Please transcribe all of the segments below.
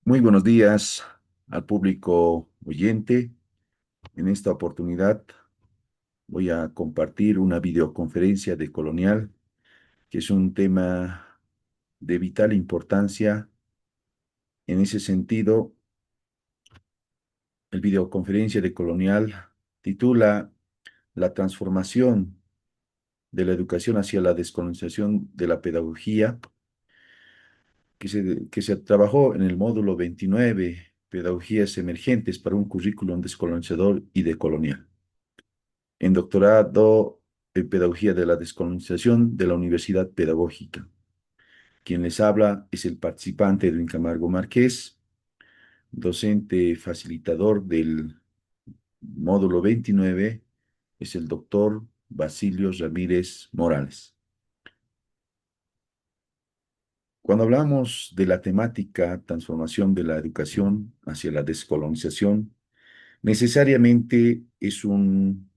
Muy buenos días al público oyente. En esta oportunidad voy a compartir una videoconferencia de Colonial, que es un tema de vital importancia. En ese sentido, el videoconferencia de Colonial titula La transformación de la educación hacia la descolonización de la pedagogía, que se trabajó en el módulo 29, Pedagogías Emergentes para un currículum descolonizador y decolonial, en doctorado en Pedagogía de la Descolonización de la Universidad Pedagógica. Quien les habla es el participante Edwin Camargo Márquez, docente facilitador del módulo 29, es el doctor Basilio Ramírez Morales. Cuando hablamos de la temática transformación de la educación hacia la descolonización, necesariamente es un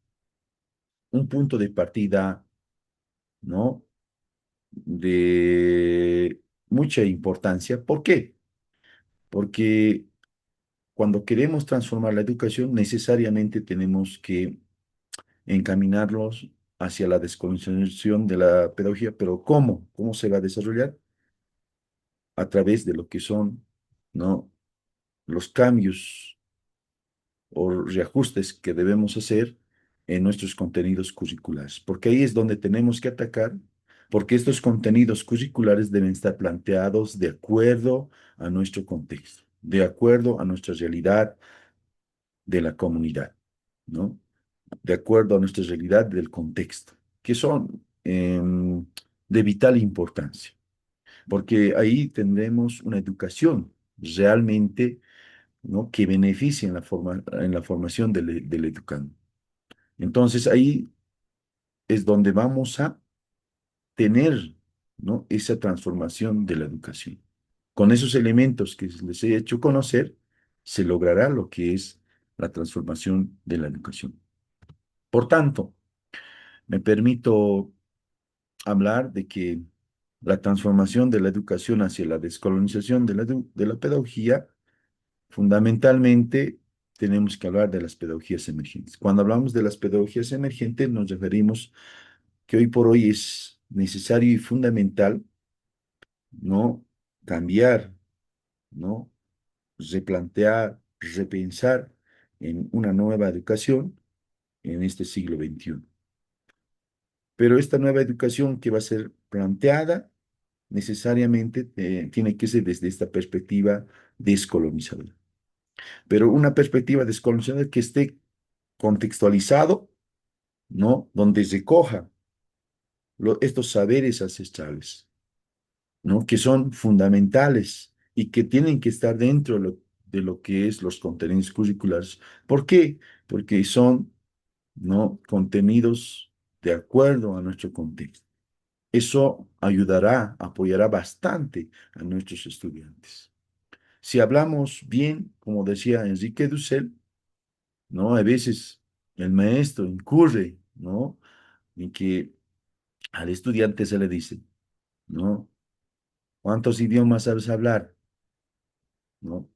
punto de partida, ¿no?, de mucha importancia. ¿Por qué? Porque cuando queremos transformar la educación, necesariamente tenemos que encaminarlos hacia la descolonización de la pedagogía. Pero ¿cómo? ¿Cómo se va a desarrollar? A través de lo que son, ¿no?, los cambios o reajustes que debemos hacer en nuestros contenidos curriculares, porque ahí es donde tenemos que atacar, porque estos contenidos curriculares deben estar planteados de acuerdo a nuestro contexto, de acuerdo a nuestra realidad de la comunidad, ¿no? De acuerdo a nuestra realidad del contexto, que son de vital importancia, porque ahí tendremos una educación realmente, ¿no?, que beneficie en la formación del educando. Entonces ahí es donde vamos a tener, ¿no?, esa transformación de la educación. Con esos elementos que les he hecho conocer, se logrará lo que es la transformación de la educación. Por tanto, me permito hablar de que la transformación de la educación hacia la descolonización de la pedagogía, fundamentalmente tenemos que hablar de las pedagogías emergentes. Cuando hablamos de las pedagogías emergentes, nos referimos que hoy por hoy es necesario y fundamental, ¿no?, cambiar, ¿no?, replantear, repensar en una nueva educación en este siglo XXI. Pero esta nueva educación que va a ser planteada necesariamente tiene que ser desde esta perspectiva descolonizadora. Pero una perspectiva descolonizadora que esté contextualizado, ¿no?, donde recoja estos saberes ancestrales, ¿no?, que son fundamentales y que tienen que estar dentro de lo que es los contenidos curriculares. ¿Por qué? Porque son, ¿no?, contenidos de acuerdo a nuestro contexto. Eso ayudará, apoyará bastante a nuestros estudiantes. Si hablamos bien, como decía Enrique Dussel, ¿no?, a veces el maestro incurre, ¿no?, en que al estudiante se le dice, ¿no?, ¿cuántos idiomas sabes hablar? ¿No?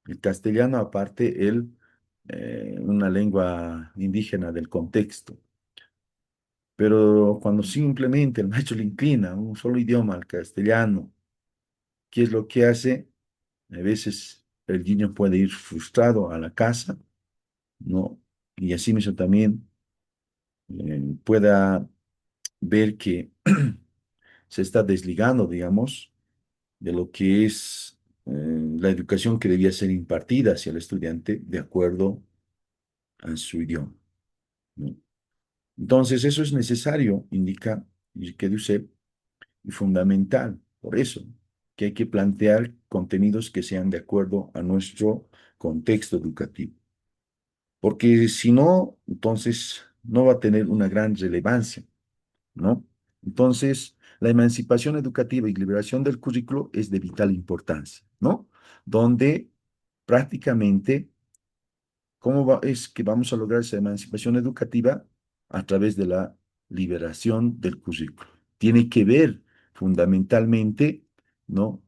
El castellano, aparte, una lengua indígena del contexto. Pero cuando simplemente el maestro le inclina un solo idioma al castellano, ¿qué es lo que hace? A veces el niño puede ir frustrado a la casa, ¿no? Y así mismo también pueda ver que se está desligando, digamos, de lo que es la educación que debía ser impartida hacia el estudiante de acuerdo a su idioma, ¿no? Entonces, eso es necesario, indica Enrique Dussel, y fundamental. Por eso, que hay que plantear contenidos que sean de acuerdo a nuestro contexto educativo. Porque si no, entonces no va a tener una gran relevancia, ¿no? Entonces, la emancipación educativa y liberación del currículo es de vital importancia, ¿no? Donde prácticamente, es que vamos a lograr esa emancipación educativa? A través de la liberación del currículo. Tiene que ver fundamentalmente, ¿no?,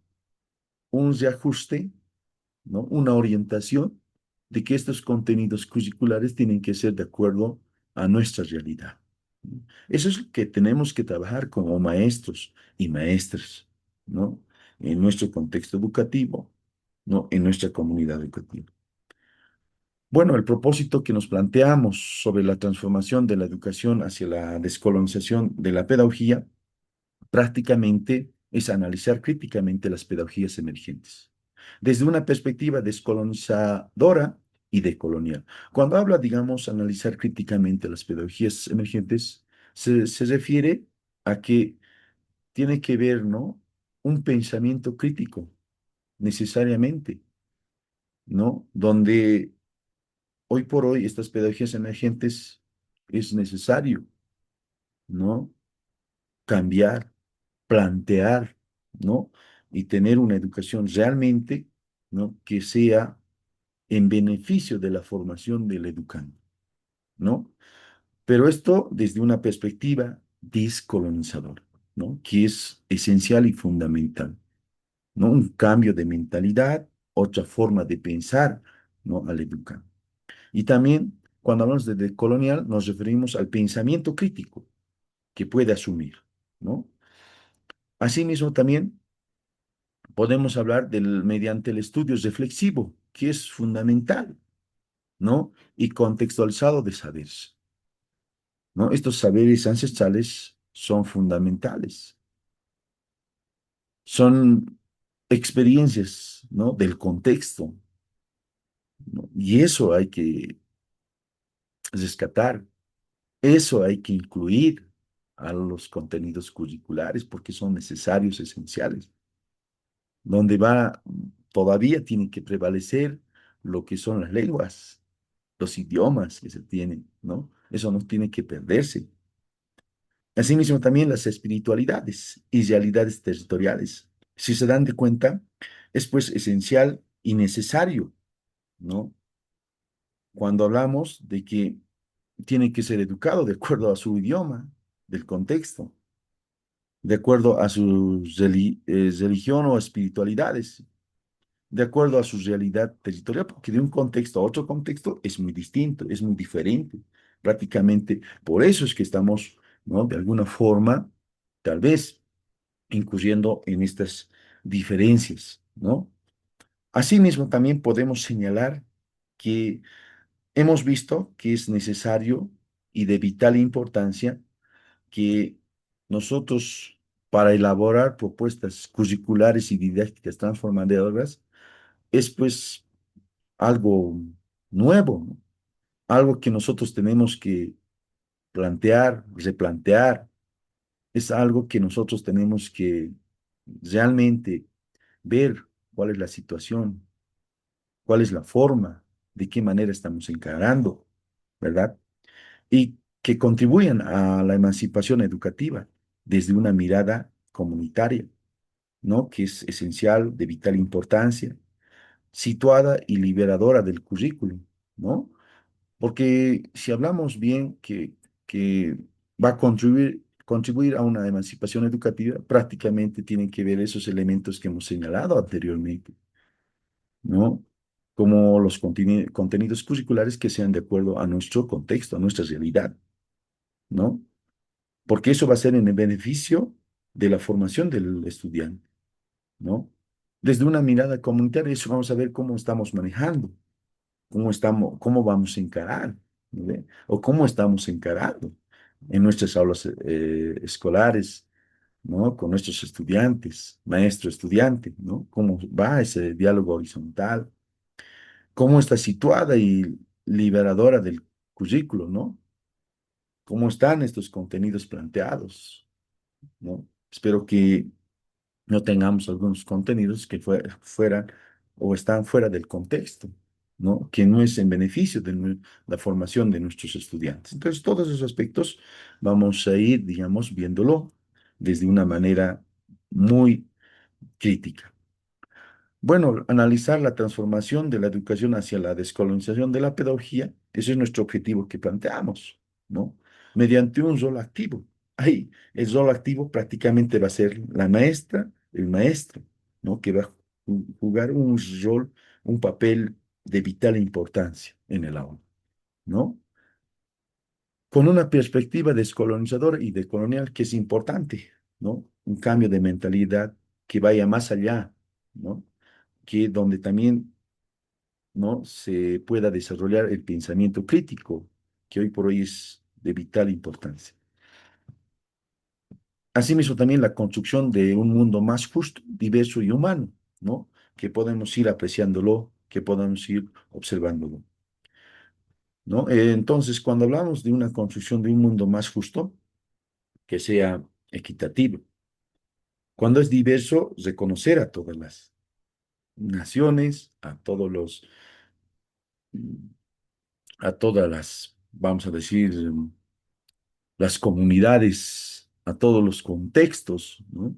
un reajuste ¿no? Una orientación de que estos contenidos curriculares tienen que ser de acuerdo a nuestra realidad. ¿No? Eso es lo que tenemos que trabajar como maestros y maestras, ¿no? En nuestro contexto educativo, ¿no? En nuestra comunidad educativa. Bueno, el propósito que nos planteamos sobre la transformación de la educación hacia la descolonización de la pedagogía prácticamente es analizar críticamente las pedagogías emergentes, desde una perspectiva descolonizadora y decolonial. Cuando habla, digamos, analizar críticamente las pedagogías emergentes, se refiere a que tiene que ver, ¿no? Un pensamiento crítico, necesariamente, ¿no? Donde hoy por hoy estas pedagogías emergentes es necesario, ¿no? Cambiar, plantear, ¿no? Y tener una educación realmente, ¿no? Que sea en beneficio de la formación del educando, ¿no? Pero esto desde una perspectiva descolonizadora, ¿no? Que es esencial y fundamental, ¿no? Un cambio de mentalidad, otra forma de pensar, ¿no? Al educar. Y también, cuando hablamos de decolonial, nos referimos al pensamiento crítico que puede asumir, ¿no? Asimismo, también podemos hablar mediante el estudio reflexivo, que es fundamental, ¿no? Y contextualizado de saberes, ¿no? Estos saberes ancestrales son fundamentales, son experiencias, ¿no? Del contexto, ¿no? Y eso hay que rescatar, eso hay que incluir a los contenidos curriculares porque son necesarios, esenciales. Donde va, todavía tiene que prevalecer lo que son las lenguas, los idiomas que se tienen, ¿no? Eso no tiene que perderse. Asimismo, también las espiritualidades y realidades territoriales. Si se dan de cuenta, es pues esencial y necesario, ¿no? Cuando hablamos de que tiene que ser educado de acuerdo a su idioma, del contexto, de acuerdo a su religión o espiritualidades, de acuerdo a su realidad territorial, porque de un contexto a otro contexto es muy distinto, es muy diferente. Prácticamente por eso es que estamos, ¿no? De alguna forma, tal vez, incurriendo en estas diferencias, ¿no? Asimismo, también podemos señalar que hemos visto que es necesario y de vital importancia que nosotros, para elaborar propuestas curriculares y didácticas transformadoras, es pues algo nuevo, ¿no? Algo que nosotros tenemos que plantear, replantear, es algo que nosotros tenemos que realmente ver cuál es la situación, cuál es la forma, de qué manera estamos encarando, ¿verdad? Y que contribuyan a la emancipación educativa desde una mirada comunitaria, ¿no? Que es esencial, de vital importancia, situada y liberadora del currículum, ¿no? Porque si hablamos bien que va a contribuir a una emancipación educativa, prácticamente tienen que ver esos elementos que hemos señalado anteriormente, ¿no? Como los contenidos curriculares que sean de acuerdo a nuestro contexto, a nuestra realidad, ¿no? Porque eso va a ser en el beneficio de la formación del estudiante, ¿no? Desde una mirada comunitaria, eso vamos a ver cómo estamos manejando, cómo vamos a encarar, ¿no ve? O cómo estamos encarando en nuestras aulas escolares, ¿no? Con nuestros estudiantes, maestro-estudiante, ¿no? Cómo va ese diálogo horizontal, cómo está situada y liberadora del currículo, ¿no? Cómo están estos contenidos planteados, ¿no? Espero que no tengamos algunos contenidos que fueran o están fuera del contexto, ¿no? Que no es en beneficio de la formación de nuestros estudiantes. Entonces, todos esos aspectos vamos a ir, digamos, viéndolo desde una manera muy crítica. Bueno, analizar la transformación de la educación hacia la descolonización de la pedagogía, ese es nuestro objetivo que planteamos, ¿no? Mediante un rol activo. Ahí, el rol activo prácticamente va a ser la maestra, el maestro, ¿no? Que va a jugar un rol un papel de vital importancia en el aula, ¿no? Con una perspectiva descolonizadora y decolonial que es importante, ¿no? Un cambio de mentalidad que vaya más allá, ¿no? Que donde también, ¿no? Se pueda desarrollar el pensamiento crítico, que hoy por hoy es de vital importancia. Asimismo, también la construcción de un mundo más justo, diverso y humano, ¿no? Que podemos ir apreciándolo, que podemos ir observándolo, ¿no? Entonces, cuando hablamos de una construcción de un mundo más justo, que sea equitativo, cuando es diverso, reconocer a todas las naciones, a todas las, vamos a decir, las comunidades, a todos los contextos, ¿no?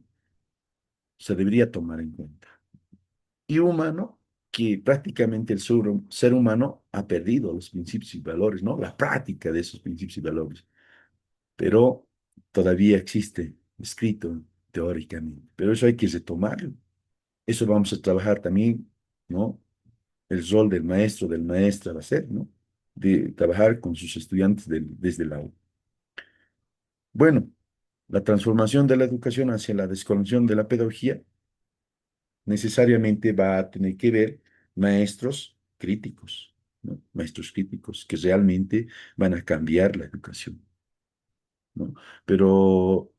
Se debería tomar en cuenta. Y humano, que prácticamente ser humano ha perdido los principios y valores, ¿no? La práctica de esos principios y valores, pero todavía existe escrito teóricamente, pero eso hay que retomarlo. Eso vamos a trabajar también, ¿no? El rol del maestro, del maestra va a ser, ¿no? De trabajar con sus estudiantes desde el aula. Bueno, la transformación de la educación hacia la desconexión de la pedagogía necesariamente va a tener que ver maestros críticos, ¿no? Maestros críticos que realmente van a cambiar la educación, ¿no? Pero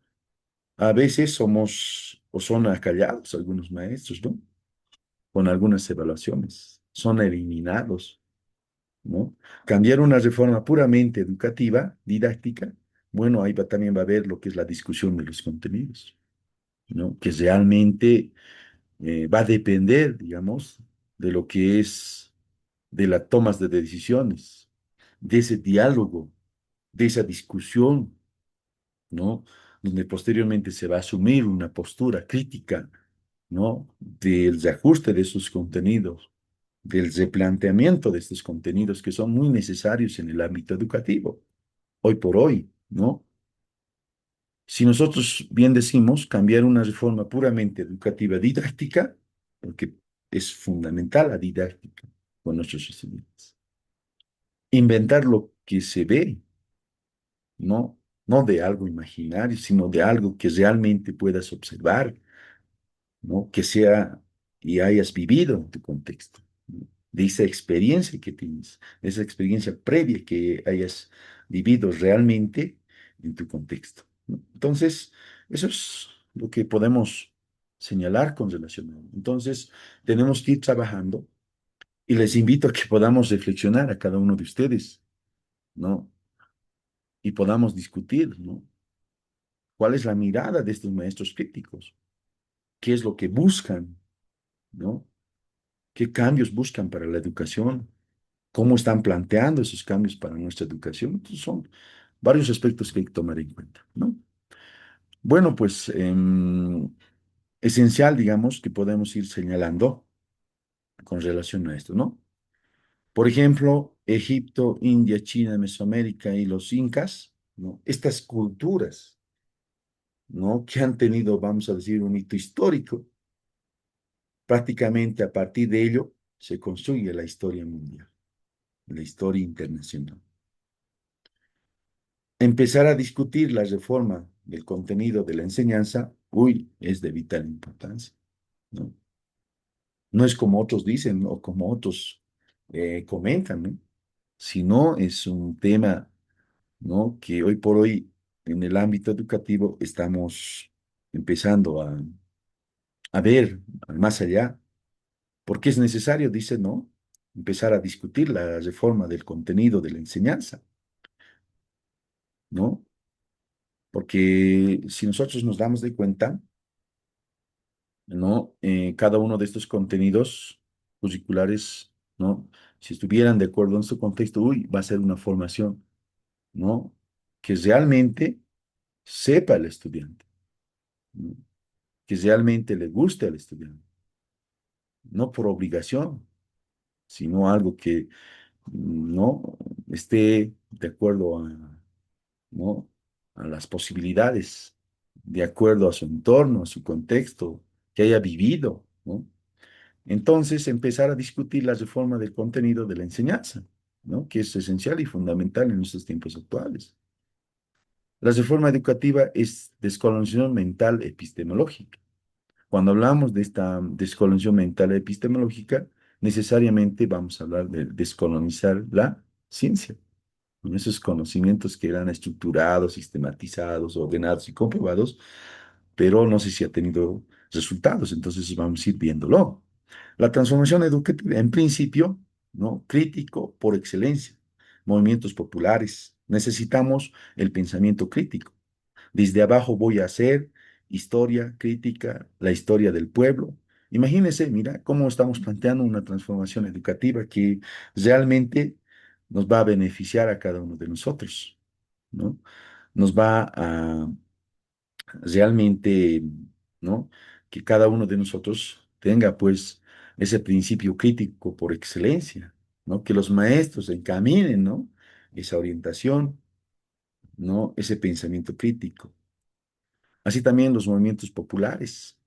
a veces somos o son acallados algunos maestros, ¿no? Con algunas evaluaciones, son eliminados, ¿no? Cambiar una reforma puramente educativa, didáctica, bueno, también va a haber lo que es la discusión de los contenidos, ¿no? Que realmente va a depender, digamos, de lo que es de las tomas de decisiones, de ese diálogo, de esa discusión, ¿no? Donde posteriormente se va a asumir una postura crítica, ¿no? Del reajuste de esos contenidos, del replanteamiento de estos contenidos que son muy necesarios en el ámbito educativo, hoy por hoy, ¿no? Si nosotros bien decimos cambiar una reforma puramente educativa didáctica, porque es fundamental la didáctica con nuestros estudiantes, inventar lo que se ve, ¿no? No de algo imaginario, sino de algo que realmente puedas observar, ¿no? Que sea y hayas vivido en tu contexto, ¿no? De esa experiencia que tienes, de esa experiencia previa que hayas vivido realmente en tu contexto, ¿no? Entonces, eso es lo que podemos señalar con relación a ello. Entonces, tenemos que ir trabajando y les invito a que podamos reflexionar a cada uno de ustedes, ¿no? Y podamos discutir, ¿no? ¿Cuál es la mirada de estos maestros críticos? ¿Qué es lo que buscan, ¿no? ¿Qué cambios buscan para la educación? ¿Cómo están planteando esos cambios para nuestra educación? Entonces son varios aspectos que hay que tomar en cuenta, ¿no? Bueno, pues esencial, digamos, que podemos ir señalando con relación a esto, ¿no? Por ejemplo, Egipto, India, China, Mesoamérica y los incas, ¿no? Estas culturas, ¿no? Que han tenido, vamos a decir, un hito histórico, prácticamente a partir de ello se construye la historia mundial, la historia internacional. Empezar a discutir la reforma del contenido de la enseñanza, uy, es de vital importancia, ¿no? No es como otros dicen o como otros comentan, ¿no? Sino es un tema, ¿no? Que hoy por hoy en el ámbito educativo estamos empezando a ver más allá, porque es necesario, dice, ¿no? Empezar a discutir la reforma del contenido de la enseñanza, ¿no? Porque si nosotros nos damos de cuenta, ¿no? Cada uno de estos contenidos curriculares, ¿no? Si estuvieran de acuerdo en su contexto, uy, va a ser una formación, ¿no? Que realmente sepa el estudiante, ¿no? Que realmente le guste al estudiante, no por obligación, sino algo que, ¿no? Esté de acuerdo a, ¿no? A las posibilidades, de acuerdo a su entorno, a su contexto, que haya vivido, ¿no? Entonces, empezar a discutir la reforma del contenido de la enseñanza, ¿no? Que es esencial y fundamental en nuestros tiempos actuales. La reforma educativa es descolonización mental epistemológica. Cuando hablamos de esta descolonización mental epistemológica, necesariamente vamos a hablar de descolonizar la ciencia, con esos conocimientos que eran estructurados, sistematizados, ordenados y comprobados, pero no sé si ha tenido resultados, entonces vamos a ir viéndolo. La transformación educativa, en principio, ¿no? Crítico por excelencia, movimientos populares. Necesitamos el pensamiento crítico. Desde abajo voy a hacer historia crítica, la historia del pueblo. Imagínense, mira, cómo estamos planteando una transformación educativa que realmente nos va a beneficiar a cada uno de nosotros, ¿no? Nos va a realmente, ¿no? Que cada uno de nosotros tenga, pues, ese principio crítico por excelencia, ¿no? Que los maestros encaminen, ¿no? Esa orientación, ¿no? Ese pensamiento crítico. Así también los movimientos populares,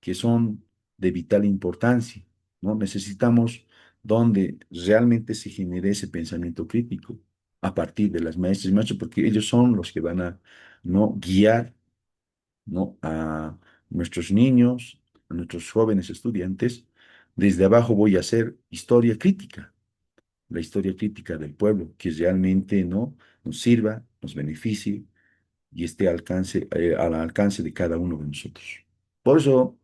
que son de vital importancia, ¿no? Necesitamos donde realmente se genere ese pensamiento crítico a partir de las maestras y maestros, porque ellos son los que van a, ¿no? Guiar, ¿no? A nuestros niños, a nuestros jóvenes estudiantes. Desde abajo voy a hacer historia crítica, la historia crítica del pueblo, que realmente, ¿no? Nos sirva, nos beneficie y esté al alcance de cada uno de nosotros. Por eso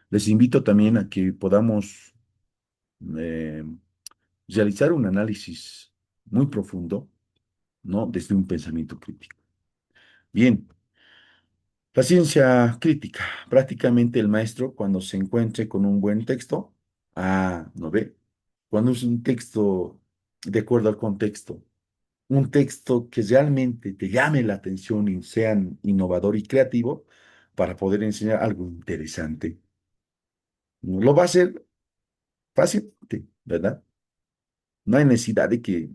les invito también a que podamos eh, realizar un análisis muy profundo, ¿no? Desde un pensamiento crítico. Bien, la ciencia crítica. Prácticamente el maestro, cuando se encuentre con un buen texto, no ve. Cuando es un texto de acuerdo al contexto, un texto que realmente te llame la atención y sea innovador y creativo para poder enseñar algo interesante. Lo va a hacer fácilmente, ¿verdad? No hay necesidad de que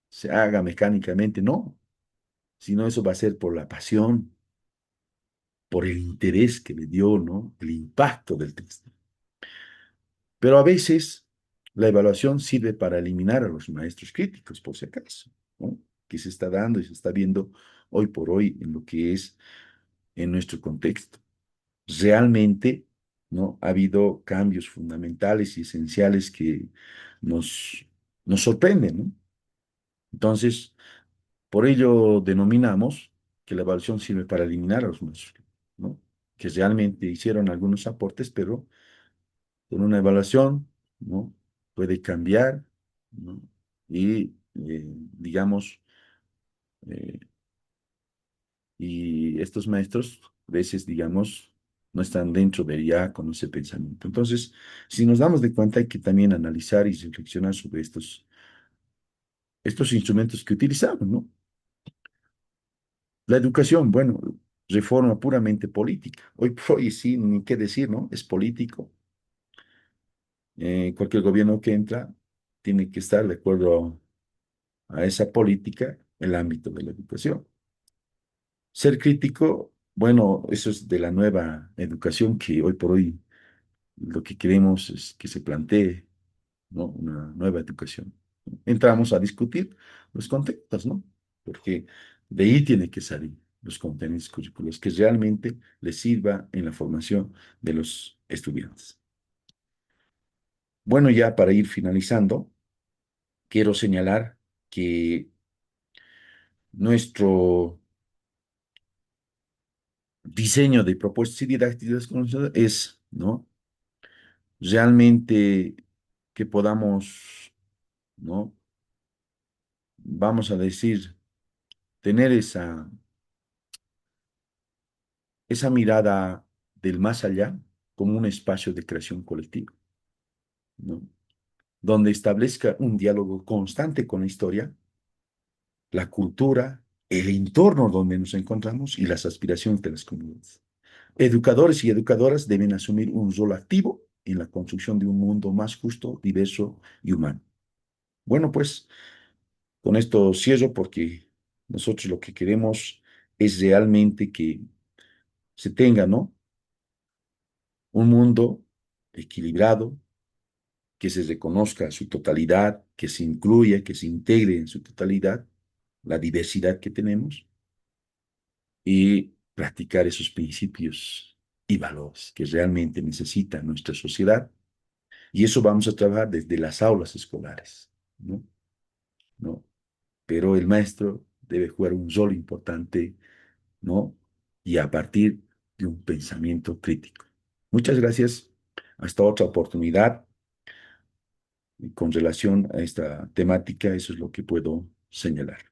se haga mecánicamente, no, sino eso va a ser por la pasión, por el interés que le dio, ¿no? El impacto del texto. Pero a veces la evaluación sirve para eliminar a los maestros críticos, por si acaso, ¿no? Que se está dando y se está viendo hoy por hoy en lo que es en nuestro contexto. Realmente, ¿no? Ha habido cambios fundamentales y esenciales que nos, nos sorprenden, ¿no? Entonces, por ello denominamos que la evaluación sirve para eliminar a los maestros, ¿no? Que realmente hicieron algunos aportes, pero con una evaluación, ¿no? Puede cambiar, ¿no? Y, digamos, eh, y estos maestros, a veces, digamos, no están dentro de ya con ese pensamiento. Entonces, si nos damos de cuenta, hay que también analizar y reflexionar sobre estos instrumentos que utilizaron, ¿no? La educación, bueno, reforma puramente política. Hoy por hoy sí, ni qué decir, ¿no? Es político. Cualquier gobierno que entra tiene que estar de acuerdo a esa política en el ámbito de la educación. Ser crítico, bueno, eso es de la nueva educación que hoy por hoy lo que queremos es que se plantee, ¿no? Una nueva educación. Entramos a discutir los contenidos, ¿no? Porque de ahí tiene que salir los contenidos curriculares que realmente les sirva en la formación de los estudiantes. Bueno, ya para ir finalizando, quiero señalar que nuestro diseño de propuestas y didácticas es, ¿no? Realmente que podamos, ¿no? Vamos a decir, tener esa mirada del más allá como un espacio de creación colectiva, ¿no? Donde establezca un diálogo constante con la historia, la cultura, el entorno donde nos encontramos y las aspiraciones de las comunidades. Educadores y educadoras deben asumir un rol activo en la construcción de un mundo más justo, diverso y humano. Bueno, pues con esto cierro porque nosotros lo que queremos es realmente que se tenga, ¿no? Un mundo equilibrado, que se reconozca su totalidad, que se incluya, que se integre en su totalidad la diversidad que tenemos y practicar esos principios y valores que realmente necesita nuestra sociedad. Y eso vamos a trabajar desde las aulas escolares, ¿no? ¿No? Pero el maestro debe jugar un rol importante, ¿no? Y a partir de un pensamiento crítico. Muchas gracias. Hasta otra oportunidad. Y con relación a esta temática, eso es lo que puedo señalar.